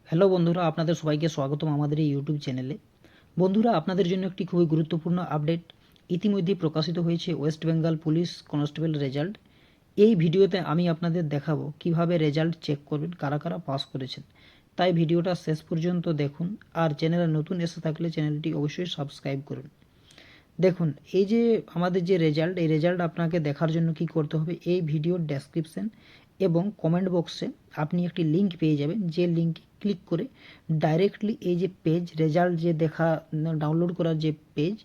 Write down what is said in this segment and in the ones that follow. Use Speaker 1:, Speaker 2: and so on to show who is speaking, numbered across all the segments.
Speaker 1: Hello বন্ধুরা, আপনাদের সবাইকে স্বাগতম আমাদের এই ইউটিউব চ্যানেলে। বন্ধুরা, আপনাদের জন্য একটি খুবই গুরুত্বপূর্ণ আপডেট ইতিমধ্যেই প্রকাশিত হয়েছে West Bengal police constable result. এই ভিডিওতে আমি আপনাদের দেখাবো কিভাবে রেজাল্ট চেক করবেন, কারা কারা পাস করেছেন। তাই ভিডিওটা শেষ পর্যন্ত দেখুন, আর চ্যানেলে নতুন এসে থাকলে চ্যানেলটি অবশ্যই সাবস্ক্রাইব করুন। দেখুন, এই যে আমাদের যে রেজাল্ট, এই রেজাল্ট আপনাকে দেখার জন্য কি করতে হবে, এই ভিডিওর ডেসক্রিপশন এবং কমেন্ট বক্সে আপনি একটি লিঙ্ক পেয়ে যাবেন, যে লিঙ্কে ক্লিক করে ডাইরেক্টলি এই যে পেজ রেজাল্ট যে ডাউনলোড করার যে পেজ,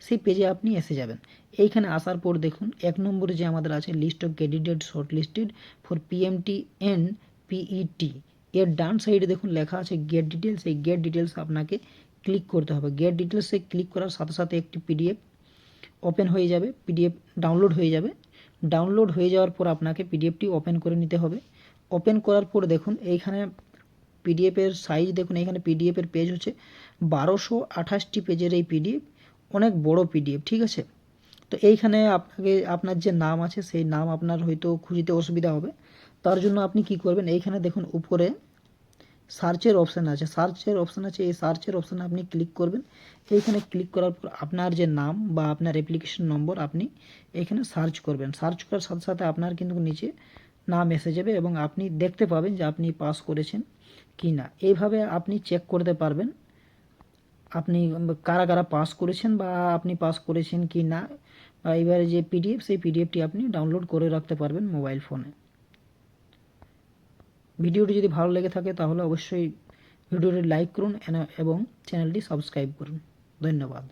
Speaker 1: সেই পেজে আপনি এসে যাবেন। এইখানে আসার পর দেখুন 1 নম্বরে যে আমাদের আছে list of candidate short listed for PMT and PET, এর ডান সাইডে দেখুন লেখা আছে গেট ডিটেলস। এই গেট ডিটেলস আপনাকে ক্লিক করতে হবে। গেট ডিটেলসে ক্লিক করার সাথে সাথে একটি পিডিএফ ওপেন হয়ে যাবে, পিডিএফ ডাউনলোড হয়ে যাবে। ডাউনলোড হয়ে যাওয়ার পর আপনাকে পিডিএফটি ওপেন করে নিতে হবে। ওপেন করার পর দেখুন এইখানে পিডিএফের সাইজ দেখুন, এখানে পিডিএফের পেজ হচ্ছে 1228টি পেজের এই পিডিএফ, অনেক বড় পিডিএফ, ঠিক আছে। তো এইখানে আপনাকে আপনার যে নাম আছে সেই নাম আপনার হয়তো খুঁজতে অসুবিধা হবে। তার জন্য আপনি কি করবেন, এইখানে দেখুন উপরে সার্চের অপশান আছে, এই সার্চের অপশানে আপনি ক্লিক করবেন। এইখানে ক্লিক করার পর আপনার যে নাম বা আপনার অ্যাপ্লিকেশন নম্বর আপনি এখানে সার্চ করবেন। সার্চ করার সাথে সাথে আপনার কিন্তু নিচে নাম এসে যাবে এবং আপনি দেখতে পাবেন যে আপনি পাস করেছেন কি না। এইভাবে আপনি চেক করতে পারবেন আপনি কারা কারা পাস করেছেন বা আপনি পাস করেছেন কি না। এবারে যে পিডিএফ, সেই পিডিএফটি আপনি ডাউনলোড করে রাখতে পারবেন মোবাইল ফোনে। ভিডিওটি যদি ভালো লেগে থাকে তাহলে অবশ্যই ভিডিওটি লাইক করুন এবং চ্যানেলটি সাবস্ক্রাইব করুন। ধন্যবাদ।